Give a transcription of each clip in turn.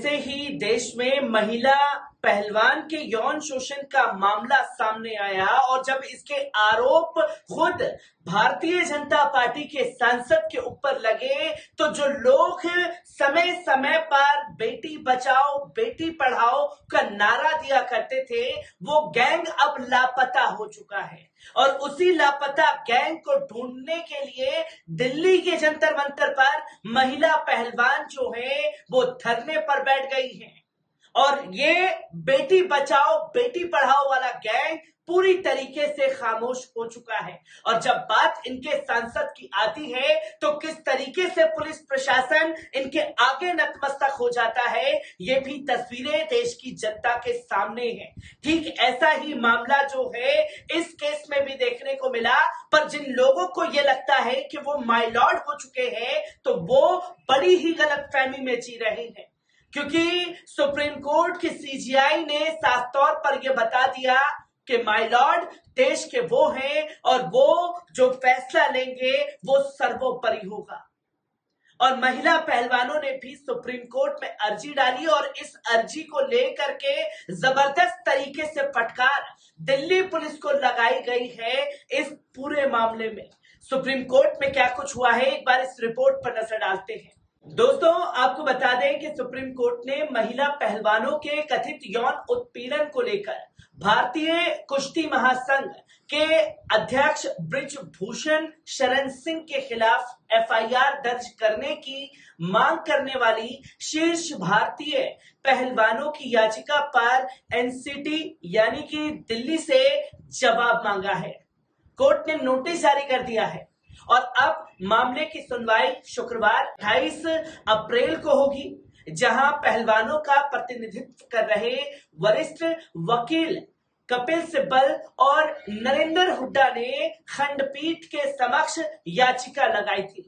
जैसे ही देश में महिला पहलवान के यौन शोषण का मामला सामने आया और जब इसके आरोप खुद भारतीय जनता पार्टी के सांसद के ऊपर लगे, तो जो लोग समय समय पर बेटी बचाओ बेटी पढ़ाओ का नारा दिया करते थे, वो गैंग अब लापता हो चुका है। और उसी लापता गैंग को ढूंढने के लिए दिल्ली के जंतर मंतर पर महिला पहलवान जो है वो धरने पर बैठ गई हैं। और ये बेटी बचाओ बेटी पढ़ाओ वाला गैंग पूरी तरीके से खामोश हो चुका है। और जब बात इनके सांसद की आती है तो किस तरीके से पुलिस प्रशासन इनके आगे नतमस्तक हो जाता है, ये भी तस्वीरें देश की जनता के सामने हैं। ठीक ऐसा ही मामला जो है इस केस में भी देखने को मिला। पर जिन लोगों को ये लगता है कि वो माय लॉर्ड हो चुके हैं, तो वो बड़ी ही गलतफहमी में जी रहे हैं, क्योंकि सुप्रीम कोर्ट की सीजीआई ने साफ तौर पर यह बता दिया कि माय लॉर्ड देश के वो हैं और वो जो फैसला लेंगे वो सर्वोपरि होगा। और महिला पहलवानों ने भी सुप्रीम कोर्ट में अर्जी डाली और इस अर्जी को लेकर के जबरदस्त तरीके से फटकार दिल्ली पुलिस को लगाई गई है। इस पूरे मामले में सुप्रीम कोर्ट में क्या कुछ हुआ है, एक बार इस रिपोर्ट पर नजर डालते हैं। दोस्तों, आपको बता दें कि सुप्रीम कोर्ट ने महिला पहलवानों के कथित यौन उत्पीड़न को लेकर भारतीय कुश्ती महासंघ के अध्यक्ष ब्रिजभूषण शरण सिंह के खिलाफ एफआईआर दर्ज करने की मांग करने वाली शीर्ष भारतीय पहलवानों की याचिका पर एनसीटी यानी कि दिल्ली से जवाब मांगा है। कोर्ट ने नोटिस जारी कर दिया है और अब मामले की सुनवाई शुक्रवार 28 अप्रैल को होगी, जहां पहलवानों का प्रतिनिधित्व कर रहे वरिष्ठ वकील कपिल सिब्बल और नरेंद्र हुड्डा ने खंडपीठ के समक्ष याचिका लगाई थी,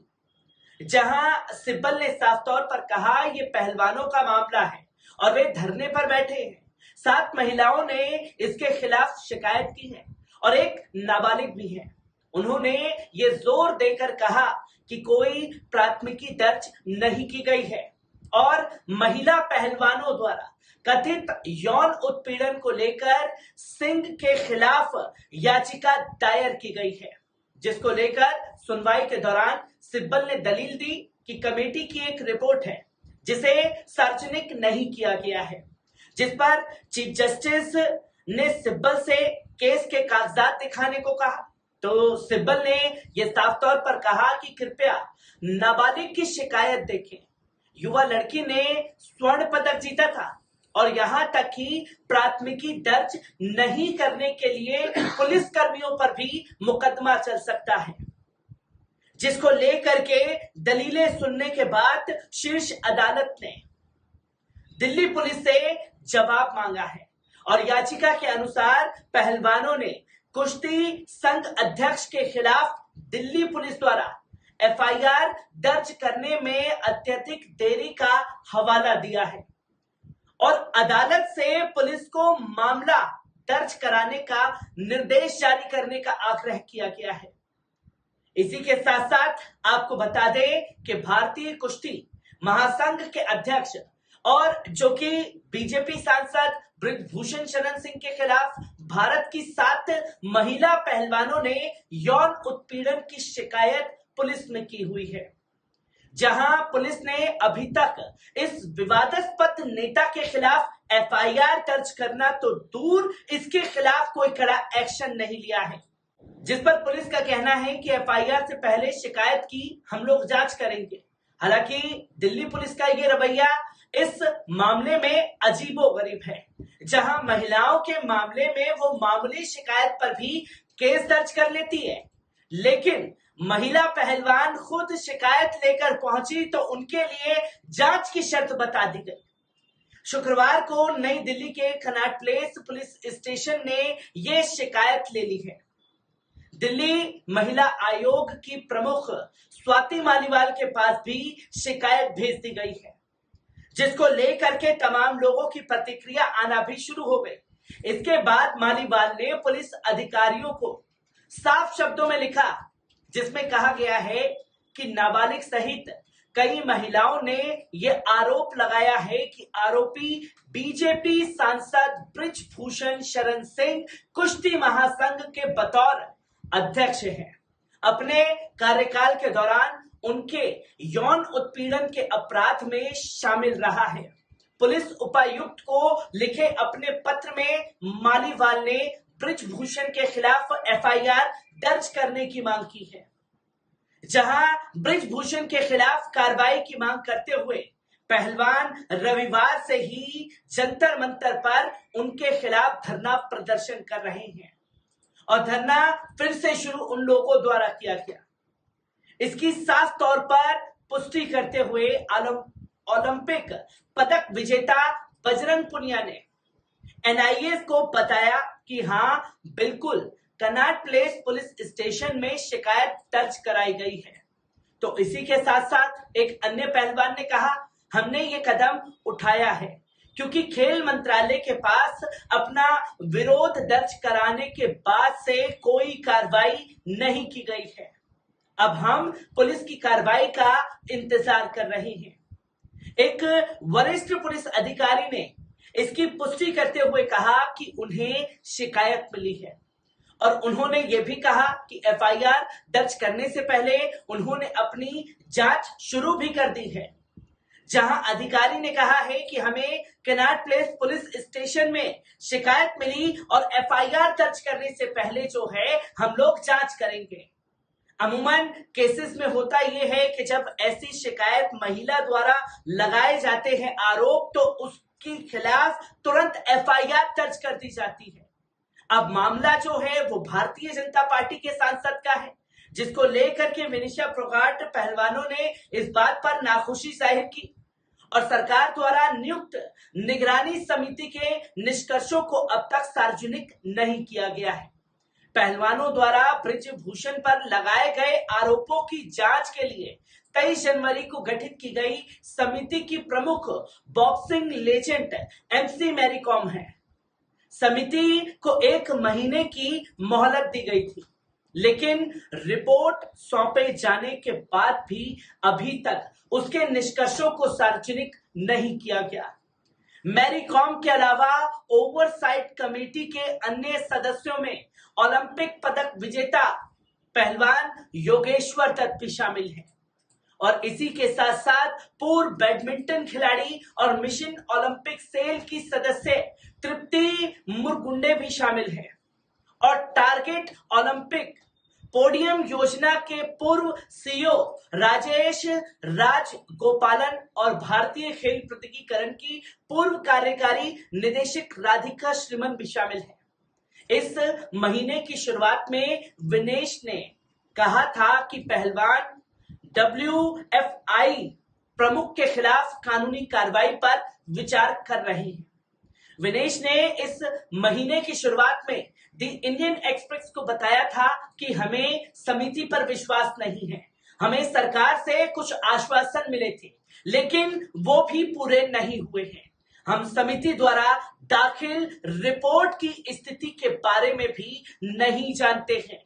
जहां सिब्बल ने साफ तौर पर कहा यह पहलवानों का मामला है और वे धरने पर बैठे हैं। 7 महिलाओं ने इसके खिलाफ शिकायत की है और एक नाबालिग भी है। उन्होंने ये जोर देकर कहा कि कोई प्राथमिकी दर्ज नहीं की गई है और महिला पहलवानों द्वारा कथित यौन उत्पीड़न को लेकर सिंह के खिलाफ याचिका दायर की गई है, जिसको लेकर सुनवाई के दौरान सिब्बल ने दलील दी कि कमेटी की एक रिपोर्ट है जिसे सार्वजनिक नहीं किया गया है, जिस पर चीफ जस्टिस ने सिब्बल से केस के कागजात दिखाने को कहा। तो सिब्बल ने यह साफ तौर पर कहा कि कृपया नाबालिग की शिकायत देखें। युवा लड़की ने स्वर्ण पदक जीता था और यहां तक कि प्राथमिकी दर्ज नहीं करने के लिए पुलिस कर्मियों पर भी मुकदमा चल सकता है, जिसको लेकर के दलीलें सुनने के बाद शीर्ष अदालत ने दिल्ली पुलिस से जवाब मांगा है। और याचिका के अनुसार पहलवानों ने कुश्ती संघ अध्यक्ष के खिलाफ दिल्ली पुलिस द्वारा एफआईआर दर्ज करने में अत्यधिक देरी का हवाला दिया है और अदालत से पुलिस को मामला दर्ज कराने का निर्देश जारी करने का आग्रह किया गया है। इसी के साथ साथ आपको बता दें कि भारतीय कुश्ती महासंघ के अध्यक्ष और जो कि बीजेपी सांसद ब्रिजभूषण शरण सिंह के खिलाफ भारत की 7 महिला पहलवानों ने यौन उत्पीड़न की शिकायत पुलिस में की हुई है, जहां पुलिस ने अभी तक इस विवादास्पद नेता के खिलाफ एफआईआर दर्ज करना तो दूर, इसके खिलाफ कोई कड़ा एक्शन नहीं लिया है, जिस पर पुलिस का कहना है कि एफआईआर से पहले शिकायत की हम लोग जांच करेंगे। हालांकि दिल्ली पुलिस का ये रवैया इस मामले में अजीबोगरीब है, जहां महिलाओं के मामले में वो मामूली शिकायत पर भी केस दर्ज कर लेती है, लेकिन महिला पहलवान खुद शिकायत लेकर पहुंची तो उनके लिए जांच की शर्त बता दी गई। शुक्रवार को नई दिल्ली के कनॉट प्लेस पुलिस स्टेशन ने ये शिकायत ले ली है। दिल्ली महिला आयोग की प्रमुख स्वाति मालीवाल के पास भी शिकायत भेज दी गई है, जिसको लेकर के तमाम लोगों की प्रतिक्रिया आना भी शुरू हो गई। इसके बाद मालीवाल ने पुलिस अधिकारियों को साफ शब्दों में लिखा, जिसमें कहा गया है कि नाबालिग सहित कई महिलाओं ने ये आरोप लगाया है कि आरोपी बीजेपी सांसद बृजभूषण शरण सिंह कुश्ती महासंघ के बतौर अध्यक्ष हैं। अपने कार्यकाल के दौरान उनके यौन उत्पीड़न के अपराध में शामिल रहा है। पुलिस उपायुक्त को लिखे अपने पत्र में मालीवाल ने बृजभूषण के खिलाफ एफआईआर दर्ज करने की मांग की है। जहां बृजभूषण के खिलाफ कार्रवाई की मांग करते हुए पहलवान रविवार से ही जंतर मंतर पर उनके खिलाफ धरना प्रदर्शन कर रहे हैं और धरना फिर से शुरू उन लोगों द्वारा किया गया। इसकी साफ तौर पर पुष्टि करते हुए ओलंपिक पदक विजेता बजरंग पुनिया ने एनआईए को बताया कि हां बिल्कुल कनॉट प्लेस पुलिस स्टेशन में शिकायत दर्ज कराई गई है। तो इसी के साथ साथ एक अन्य पहलवान ने कहा, हमने ये कदम उठाया है क्योंकि खेल मंत्रालय के पास अपना विरोध दर्ज कराने के बाद से कोई कार्रवाई नहीं की गई है। अब हम पुलिस की कार्रवाई का इंतजार कर रहे हैं। एक वरिष्ठ पुलिस अधिकारी ने इसकी पुष्टि करते हुए कहा कि उन्हें शिकायत मिली है और उन्होंने ये भी कहा कि एफआईआर दर्ज करने से पहले उन्होंने अपनी जांच शुरू भी कर दी है। जहां अधिकारी ने कहा है कि हमें कनॉट प्लेस पुलिस स्टेशन में शिकायत मिली और एफआईआर दर्ज करने से पहले जो है हम लोग जांच करेंगे। अमूमन केसेस में होता यह है कि जब ऐसी शिकायत महिला द्वारा लगाए जाते हैं आरोप, तो उसके खिलाफ तुरंत एफआईआर दर्ज कर दी जाती है। अब मामला जो है वो भारतीय जनता पार्टी के सांसद का है, जिसको लेकर के विनिशा फोगाट पहलवानों ने इस बात पर नाखुशी जाहिर की और सरकार द्वारा नियुक्त निगरानी समिति के निष्कर्षों को अब तक सार्वजनिक नहीं किया गया है। पहलवानों द्वारा बृजभूषण पर लगाए गए आरोपों की जांच के लिए 23 जनवरी को गठित की गई समिति की प्रमुख boxing legend M C Mary Kom है। समिति को 1 महीने की मोहलत दी गई थी, लेकिन रिपोर्ट सौंपे जाने के बाद भी अभी तक उसके निष्कर्षों को सार्वजनिक नहीं किया गया। मैरी कॉम के अलावा ओवरसाइट कमेटी के अन्य सदस्यों में ओलंपिक पदक विजेता पहलवान योगेश्वर दत्त भी शामिल हैं और इसी के साथ साथ पूर्व बैडमिंटन खिलाड़ी और मिशन ओलंपिक सेल की सदस्य तृप्ति मुरगुंडे भी शामिल हैं और टारगेट ओलंपिक पोडियम योजना के पूर्व सीईओ राजेश राजगोपालन और भारतीय खेल प्राधिकरण की पूर्व कार्यकारी निदेशक राधिका श्रीमन भी शामिल हैं। इस महीने की शुरुआत में विनेश ने कहा था कि पहलवान डब्ल्यूएफआई प्रमुख के खिलाफ कानूनी कार्रवाई पर विचार कर रहे हैं। विनेश ने इस महीने की शुरुआत में द इंडियन एक्सप्रेस को बताया था कि हमें समिति पर विश्वास नहीं है। हमें सरकार से कुछ आश्वासन मिले थे, लेकिन वो भी पूरे नहीं हुए हैं। हम समिति द्वारा दाखिल रिपोर्ट की स्थिति के बारे में भी नहीं जानते हैं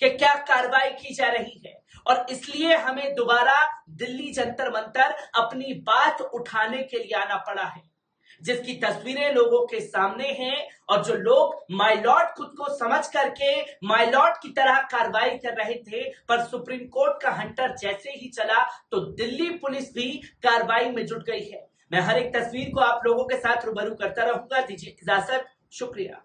कि क्या कार्रवाई की जा रही है और इसलिए हमें दोबारा दिल्ली जंतर मंतर अपनी बात उठाने के लिए आना पड़ा है, जिसकी तस्वीरें लोगों के सामने हैं। और जो लोग माय लॉर्ड खुद को समझ करके माय लॉर्ड की तरह कार्रवाई कर रहे थे, पर सुप्रीम कोर्ट का हंटर जैसे ही चला तो दिल्ली पुलिस भी कार्रवाई में जुट गई है। मैं हर एक तस्वीर को आप लोगों के साथ रूबरू करता रहूंगा। दीजिए इजाजत, शुक्रिया।